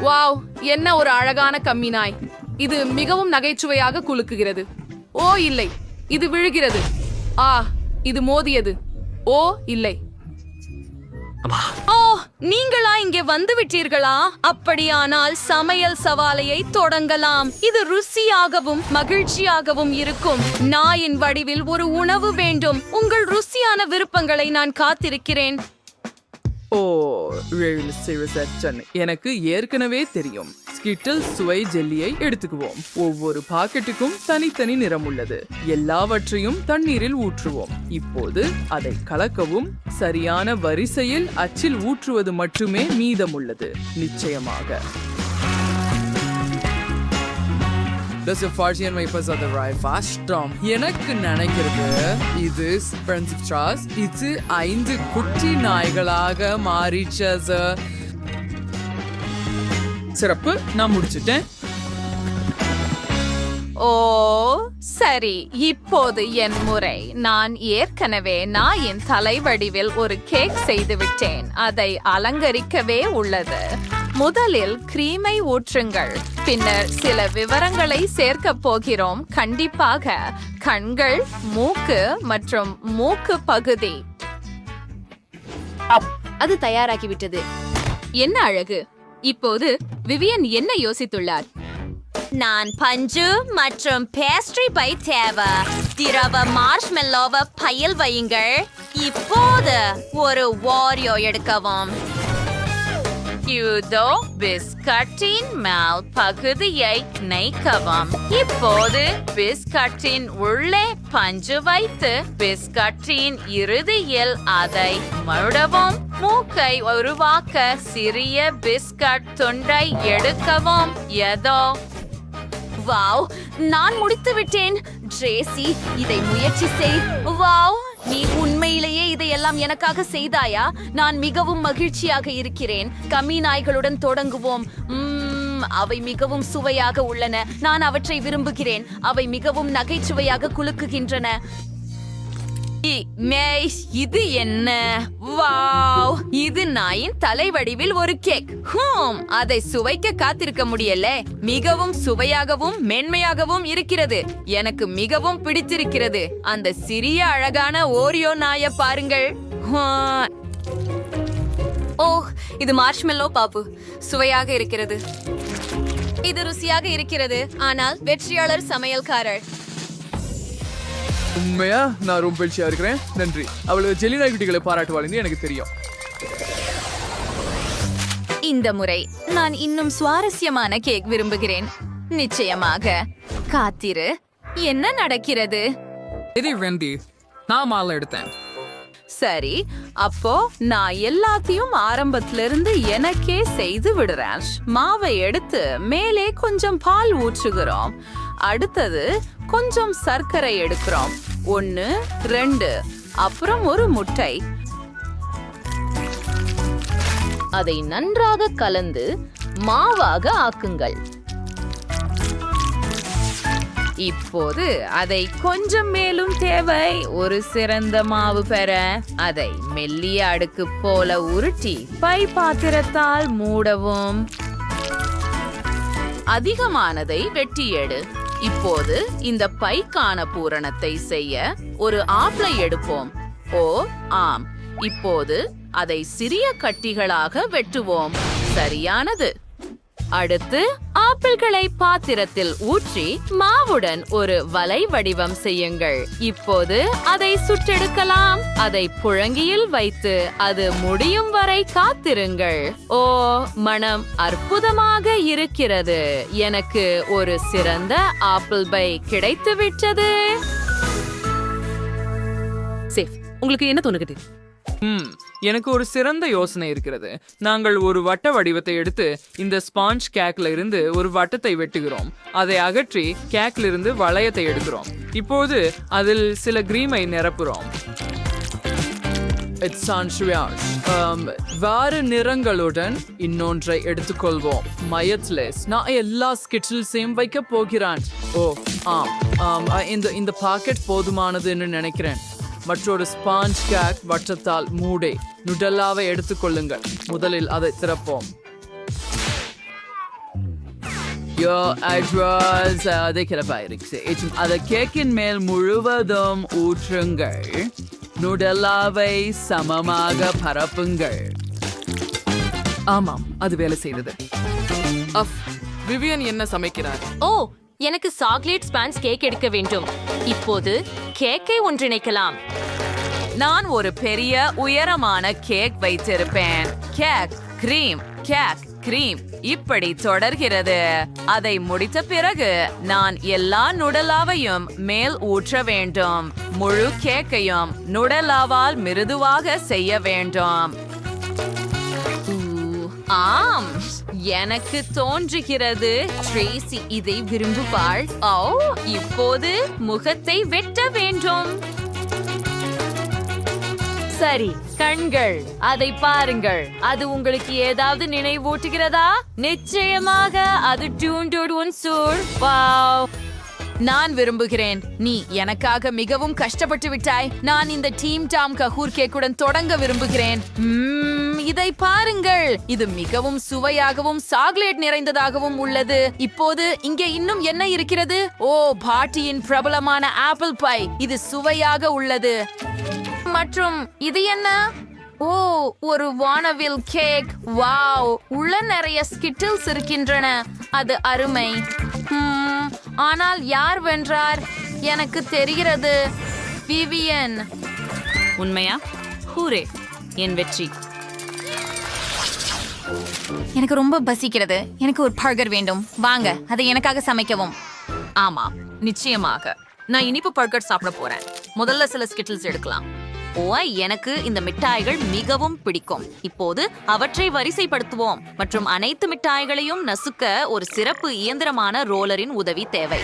Wow, என்ன ஒரு அழகான கம்மி நாய். இது மிகவும் நகைச்சுவையாக குலுக்குகிறது. ஓ இல்லை, இது விழுகிறது. ஆ, இது மோதியது. ஓ இல்லை. ஓ, நீங்களா இங்கே வந்து விட்டீர்களா? அப்படியானால் சமையல் சவாலையை தொடங்கலாம். இது ருசியாகவும் மகிழ்ச்சியாகவும் இருக்கும். நாயின் வடிவில் ஒரு உணவு வேண்டும். உங்கள் ருசியான விருப்பங்களை நான் காத்திருக்கிறேன். ஓ, எனக்கு ஏற்கனவே தெரியும். ஸ்கிட்டில் சுவை ஜெல்லியை எடுத்துக்குவோம். ஒவ்வொரு பாக்கெட்டுக்கும் தனித்தனி நிறம் உள்ளது. எல்லாவற்றையும் தண்ணீரில் ஊற்றுவோம். இப்போது அதை கலக்கவும். சரியான வரிசையில் அச்சில் ஊற்றுவது மட்டுமே மீதமுள்ளது. நிச்சயமாக. எனக்கு நினைக்கிறது இது இது 5 குட்டி நாய்களாக மாறிச்சது. சிறப்பு, நான் முடிச்சிட்டேன். ஓ சரி, இப்போது என் முறை. நான் ஏற்கனவே நாயின் தலை வடிவில் ஒரு கேக் செய்து விட்டேன். அதை அலங்கரிக்கவே உள்ளது. முதலில் கிரீமை ஊற்றுங்கள். பின்னர் சில விவரங்களை சேர்க்க போகிறோம். கண்டிப்பாக கண்கள், மூக்கு மற்றும் மூக்கு பகுதி. அது தயாராகிவிட்டது. என்ன அழகு! இப்போது விவியன் என்ன யோசித்துள்ளார்? நான் பஞ்சு மற்றும் பேஸ்ட்ரி பை தேவை. திரவ மார்ஷ்மெல்லோவை பையில் வையுங்கள். இப்போது ஒரு ஓரியோ எடுக்கவும். இதோ பிஸ்கட்டின் மேல் பகுதியை நைக்கவும். இப்போது பிஸ்கட்டின் உள்ளே பஞ்சு வைத்து பிஸ்கட்டின் இறுதியில் அதை மறுடவும். மூக்கை உருவாக்க சிறிய பிஸ்கட் துண்டை எடுக்கவும். ஏதோ வாவ், நான் முடித்து விட்டேன். ட்ரேசி, இதை முயற்சி செய். வாவ், நீ உண்மையிலேயே இதையெல்லாம் எனக்காக செய்தாயா? நான் மிகவும் மகிழ்ச்சியாக இருக்கிறேன். கம்மி நாய்களுடன் தொடங்குவோம். அவை மிகவும் சுவையாக உள்ளன. நான் அவற்றை விரும்புகிறேன். அவை மிகவும் நகைச்சுவையாக குலுக்குகின்றன. இது என்ன? வாவ், இது நாயின் தலை வடிவில் ஒரு கேக். அதை சுவைக்க காத்திருக்க முடியல. மிகவும் சுவையாகவும் மென்மையாகவும் இருக்கிறது. எனக்கு மிகவும் பிடித்திருக்கிறது. அந்த சிறிய அழகான ஓரியோ நாயை பாருங்கள். ஓ, இது மார்ஷ்மெல்லோ பாப்பு. சுவையாக இருக்கிறது. இது ருசியாக இருக்கிறது. ஆனால் வெற்றியாளர் சமையல்காரர். உண்மையா நான் ரொம்ப மகிழ்ச்சியா இருக்கிறேன். நன்றி. அவளு ஜெல்லி நாய்க்குட்டிகளை பாராட்டுவாள்னு எனக்கு தெரியும். இந்த முறை நான் இன்னும் சுவாரஸ்யமான கேக் விரும்புகிறேன். நிச்சயமாக. காத்திரு, என்ன நடக்கிறது? இது வெண்டி. நான் மாலை எடுத்தேன். சரி, அப்போ நான் எல்லாத்தையும் ஆரம்பத்திலிருந்து எனக்கே செய்து விடுறேன். மாவை எடுத்து மேலே கொஞ்சம் பால் ஊற்றுகிறோம். அடுத்தது கொஞ்சம் சர்க்கரை எடுக்கிறோம். 1, 2, அப்புறம் ஒரு முட்டை. அதை நன்றாக கலந்து மாவாக ஆக்குங்கள். இப்போது அதை கொஞ்சம் மேலும் தேவை. ஒரு சிறந்த மாவு பெற அதை மெல்லிய அடுக்கு போல உருட்டி பை பாத்திரத்தால் மூடவும். அதிகமானதை வெட்டி எடு. இப்போது இந்த பைக்கான பூரணத்தை செய்ய ஒரு ஆப்பிளை எடுப்போம். ஓ ஆம், இப்போது அதை சிறிய கட்டிகளாக வெட்டுவோம். சரியானது. அடுத்து ஆப்பிள்களை பாத்திரத்தில் ஊற்றி மாவுடன் ஒரு வலை வடிவம் செய்யுங்கள். இப்போது அதை சுட்டெடுக்கலாம். அதை புழங்கியில் வைத்து அது முடியும் வரை காத்திருங்கள். ஓ, மனம் அற்புதமாக இருக்கிறது. எனக்கு ஒரு சிறந்த ஆப்பிள் பை கிடைத்து விட்டது. சேஃப், உங்களுக்கு என்ன தோணுகிறது? எனக்கு ஒரு சிறந்த யோசனை இருக்கிறது. நாங்கள் ஒரு வட்ட வடிவத்தை எடுத்து இந்த ஸ்பாஞ்ச் கேக்ல இருந்து ஒரு வட்டத்தை வெட்டுகிறோம். அதை அகற்றி கேக்ல இருந்து வளையத்தை எடுக்கிறோம். இப்போது அதில் சில கிரீமை நிரப்புறோம். வேறு நிறங்களுடன் இன்னொன்றை எடுத்துக்கொள்வோம். மயத்லெஸ். நான் எல்லா ஸ்கிட்டில்ஸையும் வைக்க போகிறான். ஓ ஆம், இந்த பாக்கெட் போதுமானதுன்னு நினைக்கிறேன். மற்றொரு ஸ்பாஞ்ச் கேக் வட்டத்தால் மூடை நுடல்லாவை எடுத்துக்கொள்ளுங்கள். முதலில் அதை திறப்போம். யோ அட்வாஸ் அதை கிளப்பாயிருச்சு அதை கேக்கின் மேல் முழுவதும் ஊற்றுங்கள். நுடல்லாவை சமமாக பரப்புங்கள். ஆமாம், அது வேலை செய்தது. விவியன் என்ன சமைக்கிறார்? ஓ, எனக்கு சாக்லேட் ஸ்பான்ஸ் கேக் எடுக்க வேண்டும். இப்போது கேக்கை ஒன்றிணைக்கலாம். நான் ஒரு பெரிய உயரமான கேக் வைத்திருப்பேன். கேக் கிரீம் இப்படி தொடர்கிறது. அதை முடித்த பிறகு நான் எல்லா நுடலாவையும் மேல் ஊற்ற வேண்டும். முழு கேக்கையும் நுடலாவால் மிருதுவாக செய்ய வேண்டும். ஆம், எனக்கு தோன்றுகிறது ட்ரேசி இதை விரும்புவாள். ஓ, இப்போது முகத்தை வெட்ட வேண்டும். சரி, கண்கள், அதை பாருங்கள். அது உங்களுக்கு ஏதாவது நினைவூட்டுகிறதா? நிச்சயமாக அது டூன் சூழ். வாவ், நான் விரும்புகிறேன். நீ எனக்காக மிகவும் கஷ்டப்பட்டு விட்டாய். நான் இந்த டீம் டாம் கஹூர் கேக்குடன் தொடங்க விரும்புகிறேன். இதை பாருங்கள், இது மிகவும் சுவையாகவும் சாக்லேட் நிறைந்ததாகவும் உள்ளது. இப்போது இங்கே இன்னும் என்ன இருக்கிறது? ஓ, பாட்டியின் பிரபலமான ஆப்பிள் பை. இது சுவையாக உள்ளது. மற்றும் இது என்ன? ஓ, ஒரு வானவில் கேக். வாவ், உள்ள நிறைய ஸ்கிட்டில்ஸ் இருக்கின்றன. அது அருமை. ஆனால் யார் வென்றார்? எனக்கு தெரிகிறது, விவியன். உண்மையா? ஹூரே, என் வெற்றி. எனக்கு ரொம்ப பசிக்கிறது. எனக்கு ஒரு பர்கர் வேண்டும். வாங்க, அதை எனக்காக சமைக்கவும். ஆமா, நிச்சயமாக. நான் இனிப்பு பர்கர் சாப்பிட போறேன். முதல்ல சில ஸ்கிட்டில்ஸ் எடுக்கலாம். ஓ, எனக்கு இந்த மிட்டாய்கள் மிகவும் பிடிக்கும். இப்போது அவற்றை வரிசைப்படுத்துவோம் மற்றும் அனைத்து மிட்டாய்களையும் நசுக்க ஒரு சிறப்பு இயந்திரமான ரோலரின் உதவி தேவை.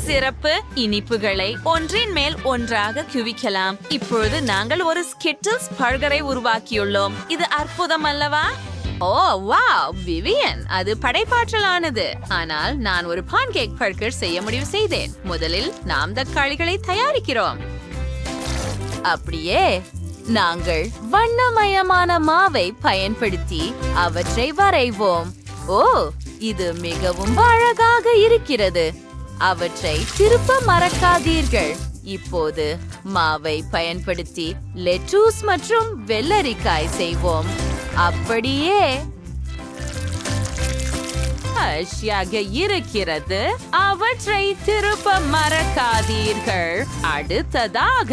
சிறப்பு இனிப்புகளை ஒன்றின் மேல் ஒன்றாக குவிக்கலாம். இப்பொழுது நாங்கள் ஒரு ஸ்கிட்டில்ஸ் பர்கரை உருவாக்கியுள்ளோம். இது அற்புதம் அல்லவா? ஓ வாவ், விவியன், அது படைப்பாற்றலானது. ஆனால் நான் ஒரு பான்கேக் பர்கர் செய்ய முடிவு செய்தேன். முதலில் நாம் தக்காளிகளை தயாரிக்கிறோம். அப்படியே நாங்கள் வண்ணமயமான மாவை பயன்படுத்தி அவற்றை வரைவோம். ஓ, இது மிகவும் அழகாக இருக்கிறது. அவற்றை திருப்ப மறக்காதீர்கள். இப்போது மாவை பயன்படுத்தி லெட்டூஸ் மற்றும் வெள்ளரிக்காய் செய்வோம். அப்படியே இருக்கிறது. அவற்றை திருப்ப மறக்காதீர்கள். அடுத்ததாக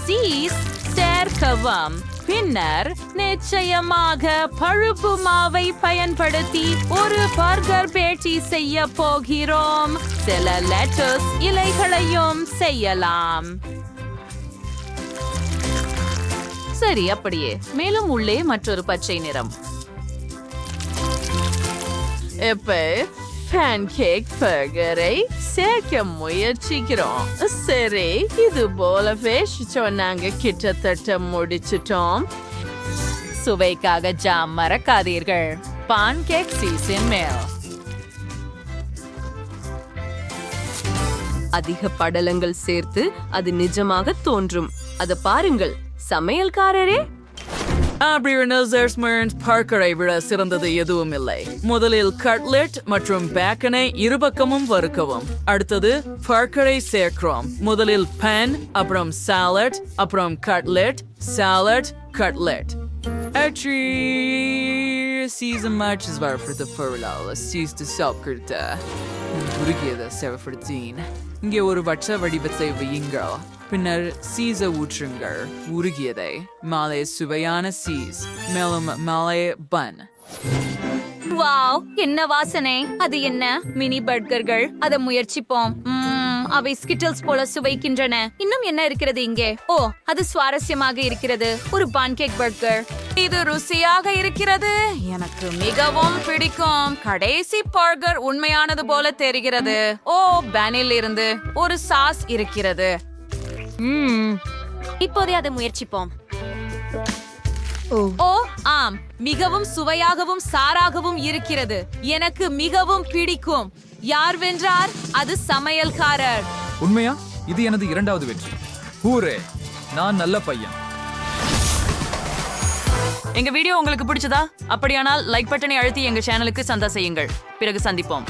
சீஸ் சேர்க்கவும். பின்னர் நிச்சயமாக பழுப்பு மாவை பயன்படுத்தி ஒரு பர்கர் பேட்டி செய்ய போகிறோம். சில லெட்டஸ் இலைகளையும் செய்யலாம். சரி, அப்படியே. மேலும் உள்ளே மற்றொரு பச்சை நிறம். இப்ப பேன்கேக் பர்கரை சேர்க்க முயற்சிக்கிறோம். சரி, இது போலவே சொன்னாங்க. கிட்டத்தட்ட முடிச்சிட்டோம். சுவைக்காக ஜாம் மறக்காதீர்கள். பான்கேக் சீஸின் மேல் அதிக படலங்கள் சேர்த்து அது நிஜமாக தோன்றும். அத பாருங்கள், சமையல்காரரே. பர்கரை விட சிறந்தது எதுவும் இல்லை. முதலில் கட்லெட் மற்றும் பேக்கனை இருபக்கமும் வறுக்கவும். அடுத்தது பர்கரை சேர்க்கிறோம். முதலில் பேன், அப்புறம் சாலட், அப்புறம் கட்லெட், சாலட், கட்லெட். இங்கே ஒரு வட்ட வடிவத்தை வையுங்கள். பின்னர் சீஸை ஊற்றுங்கள். உருகியதை மாலை சுவையான சீஸ், மேலும் மாலை பன். வாவ், என்ன வாசனை! அது என்ன? மினி பர்கர்கள். அதை முயற்சிப்போம். அவை ஸ்கிட்டில்ஸ் போல சுவைக்கின்றன. இன்னும் என்ன இருக்கிறது இங்கே? ஓ, அது சுவாரஸ்யமாக இருக்கிறது. ஒரு பான்கேக் பர்கர். இது ருசியாக இருக்கிறது. எனக்கு மிகவும் பிடிக்கும். கடைசி பர்கர் உண்மையானது போல தெரிகிறது. ஓ, பேனில் இருந்து ஒரு சாஸ் இருக்கிறது. இப்போதே அதை முயற்சிப்போம். ஓ ஆம், மிகவும் சுவையாகவும் சாராகவும் இருக்கிறது. எனக்கு மிகவும் பிடிக்கும். யார் வென்றார்? அது சமையல்காரர். உண்மையா? இது எனது இரண்டாவது வெற்றி. ஹூரே, நான் நல்ல பையன். எங்க வீடியோ உங்களுக்கு பிடிச்சதா? அப்படியானால் லைக் பட்டனை அழுத்தி எங்க சேனலுக்கு சந்தா செய்யுங்கள். பிறகு சந்திப்போம்.